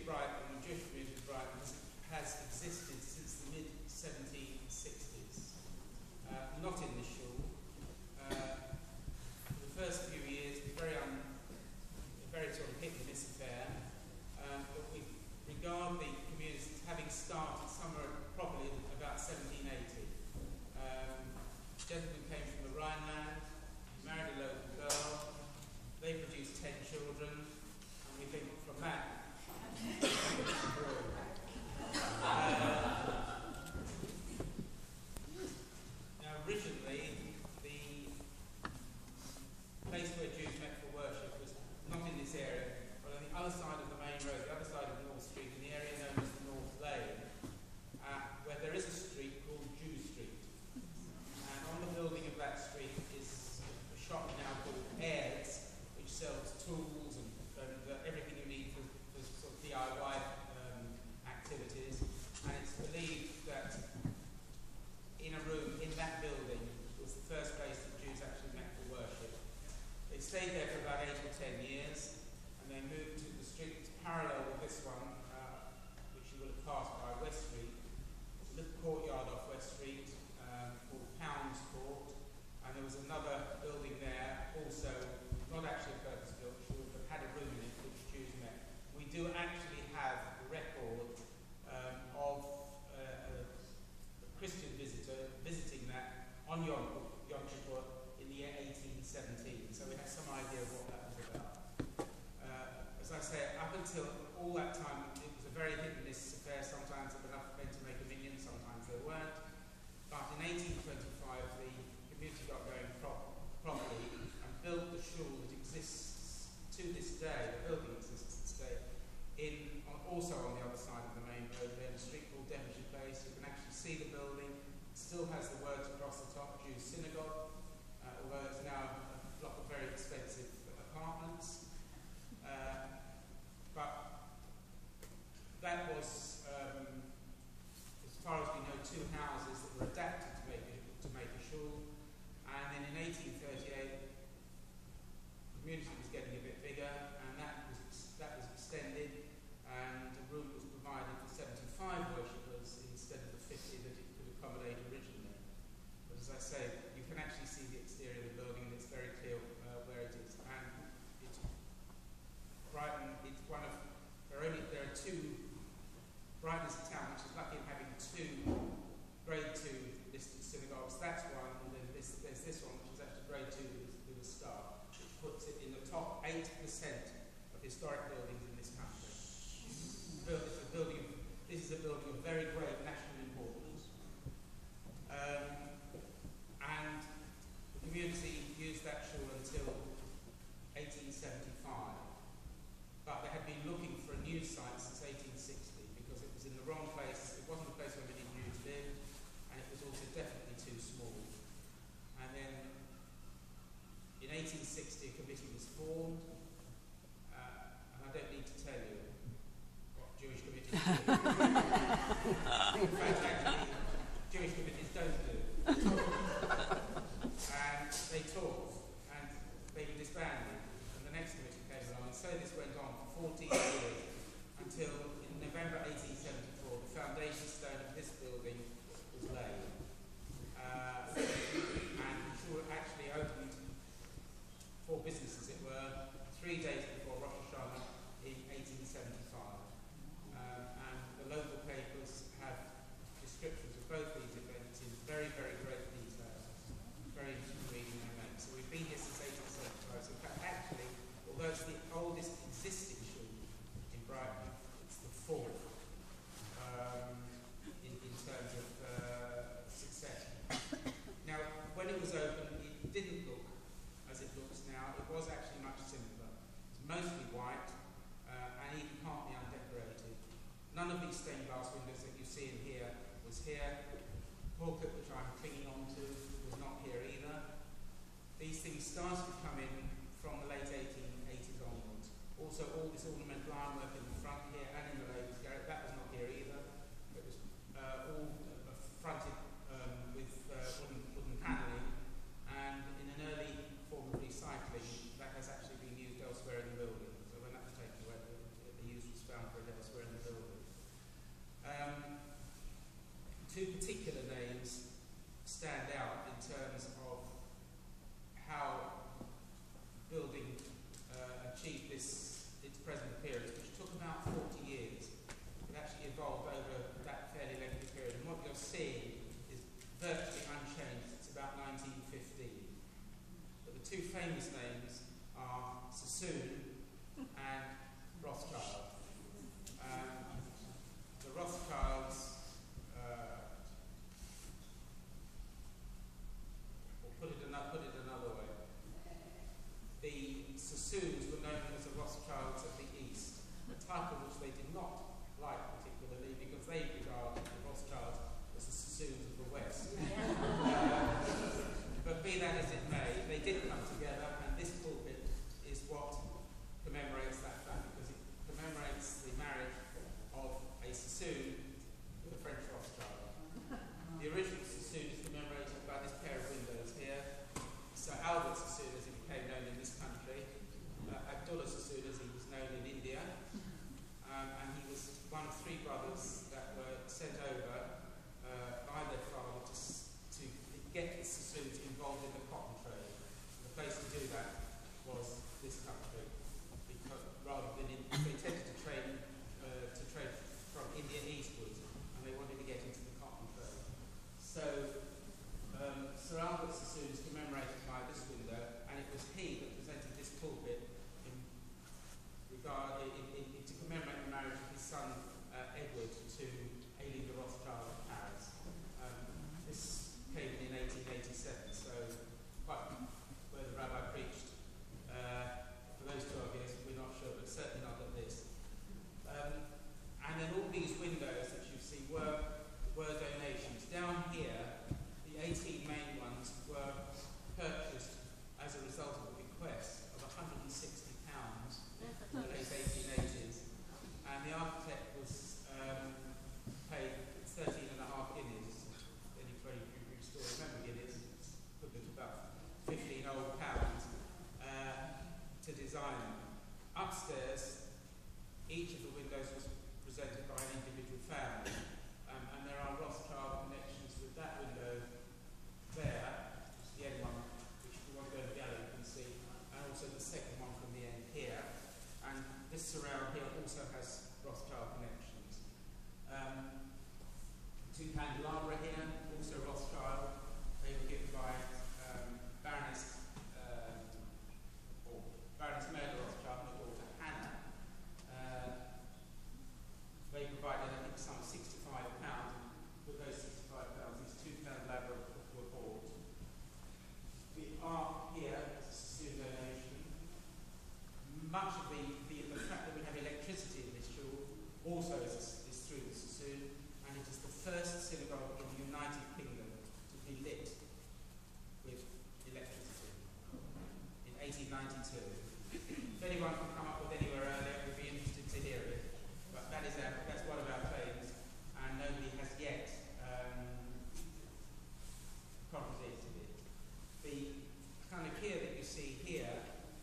Brighton, the Jewish community of Brighton, has existed since the mid-1760s. Not in the shul. For the first few years, it was very sort of hit and miss affair. But we regard the community as having started somewhere probably about 1780. Gentlemen came from the Rhineland, married a local girl, they produced 10 children, and we think from that, now originally, the place where Jews met for worship was not in this area, but on the other side of the main road, the other side of North Street, in the area known as the North Lane, where there is a street called Jew Street. And on the building of that street is a shop now called Airs, which sells tools and everything you need for sort of DIY activities. And it's believed that in a room in that building was the first place that Jews actually met for worship. They stayed there for about 8 or 10 years, and they moved to the street that's parallel with this one, which you will have passed by, West Street. It's a little courtyard off West Street called Pounds Court, and there was another building there, also not actually a purpose-built shul, but had a room in it which Jews met. We do actually have a record of a Christian visitor visiting that on Yom Kippur in the year 1817, so we have some idea of what that was about. As I say, up until all that time, it was a very hit and miss affair. Sometimes there were enough men to make a million, sometimes there weren't. But in 1825, the community got going properly and built the shul that exists to this day. The building exists to this day, also on the other side of the main road there, in a street called Devonshire Place. You can actually see the building. It still has the words across the top, Jew Synagogue, although it's now a block of very expensive apartments. But that was, as far as we know, 2 houses that were adapted to make a shul. And then in 1838, the community was getting a bit bigger, and that was extended, and a room was provided for 75 worshippers instead of the 50 that it could accommodate originally. But as I say, you can actually see the exterior of the building, and it's very clear where it is. And Brighton, it's one of, there are 2, Brighton is a town which is lucky in having 2 grade 2 listed synagogues. That's one, and then there's this one which is actually grade 2 with a star, which puts it in the top 8% of historic buildings in this country. This is a building of very great national importance. And the community used that shul until 1875. But they had been looking for a new site since 1860 because it was in the wrong place. It wasn't a place where many Jews lived, and it was also definitely too small. And then in 1860 a committee was formed, and I don't need to tell you what Jewish committees do. In fact, actually, Jewish committees don't do. And they talked, and they were disbanded, and the next committee came along, and so this went on for 14 years, until in November 1874, the foundation stone of this building was laid. And the shul actually opened for business, as it were, 3 days before Rosh Hashanah in 1875. And the local papers have descriptions of both these events in very, very great detail. Very interesting reading I make. So we've been here since 1875. So in fact, actually, although it's the oldest existing shul in Brighton, it's the 4th in terms of success. Now, when it was opened, it didn't look as it looks now. It was actually much simpler. It's mostly white and even partly undecorated. None of these stained glass windows that you see in here was here. The pulpit, which I'm clinging on to, was not here either. These things started to come in from the late 1880s onwards. Also, all this ornamental ironwork in the front here and in the ladies' garret, that was not here either. It was all fronted with wooden panelling, and in an early form of recycling, that has actually been used elsewhere in the building. So when that was taken away, the use was found for it elsewhere in about 40 years. It actually evolved over that fairly lengthy period. And what you're seeing is virtually unchanged since about 1915. But the two famous names are Sassoon and Rothschild. The Rothschilds, or put it another way, the Sassoons were known as the Rothschilds of the East, a title which they did not like particularly because they regarded the Rothschilds as the Sassoons of the West. But be that as it may, they did come together, and this pulpit is what commemorates that fact, because it commemorates the marriage of a Sassoon with a French Rothschild. The original Sassoon is commemorated by this pair of windows here. Sir Albert Sassoon, as he became known in this country, Abdullah Sassoon, as he was known in India, and he was one of three brothers that were sent over by their father to get the Sassoons involved in the cotton trade. And the place to do that was this country, because rather than they tended to trade from India eastwards, and they wanted to get into the cotton trade. So Sir Albert Sassoon is commemorated by this window, and it was he that presented this pulpit to commemorate the marriage of his son Edward to Aileen de Rothschild of Paris. This came in 1887, so quite where the rabbi preached for those 12 years, we're not sure, but certainly not at this. And then all these windows that you see were donations. Down here, the 18 main ones were purchased as a result of a bequest of £160 in the late 1880s, and the architect was paid 13.5 guineas. Anybody who still remember guineas, it's equivalent to about 15 old pounds, to design them. Upstairs, each of the windows was presented by an individual family, and there are Rothschild connections with that window there, which is the end one, which if you want to go to the gallery you can see, and also the second one from the end here. And this surround here also has Rothschild connections. Two candelabra here, also Rothschild. They were given by Baroness Mary Rothschild, my daughter Hannah. They provided, I think, some £65. With those £65, these two candelabra were bought. The art here is a Sassoon donation. Much of the fact that we have electricity in this shul also is through the Sassoon, and it is the first synagogue in the United Kingdom to be lit with electricity in 1892. If anyone can come up with anywhere earlier, we'd be interested to hear it. But that's one of our claims, and nobody has yet contradicted it. The kind of gear that you see here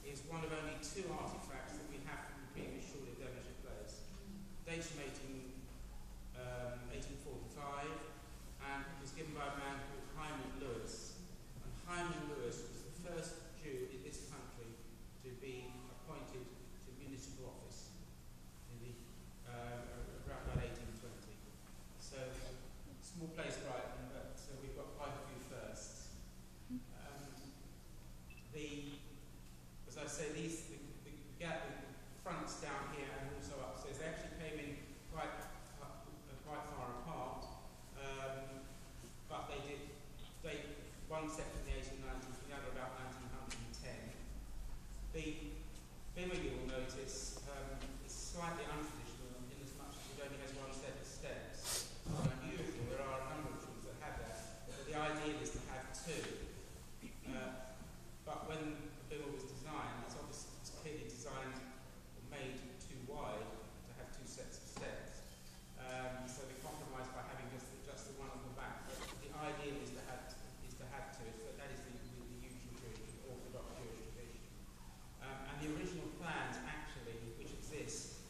is one of only two artifacts that we have from the previous shul at Devonshire Place. Dates from 1845, and it was given by a man called Hyman Lewis. And Hyman Lewis was the first Jew in this country to be appointed to municipal office in the around about 1820. So, small place, Brighton, but we've got quite a few firsts. As I say, the fronts down here and also upstairs, they actually came in quite far apart, but they did date one set from the 1890s, the other about 1910. The bimmer, you will notice, is slightly untraditional in as much as it only has one set of steps. It's unusual. There are a number of things that have that, but the ideal is to have two. But when the bimmer was designed, it's clearly designed or made too wide to have two sets of steps. So they compromised by having just the one on the back. But the ideal is to have two. So that is the usual Jewish, Orthodox Jewish tradition. And the original plans actually, which exist,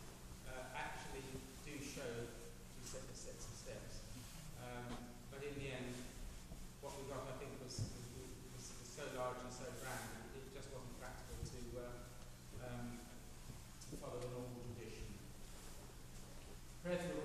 actually do show two separate sets of steps. But in the end, what we got, I think, was so large and so grand, it just wasn't practical to follow the normal tradition. Prayers for the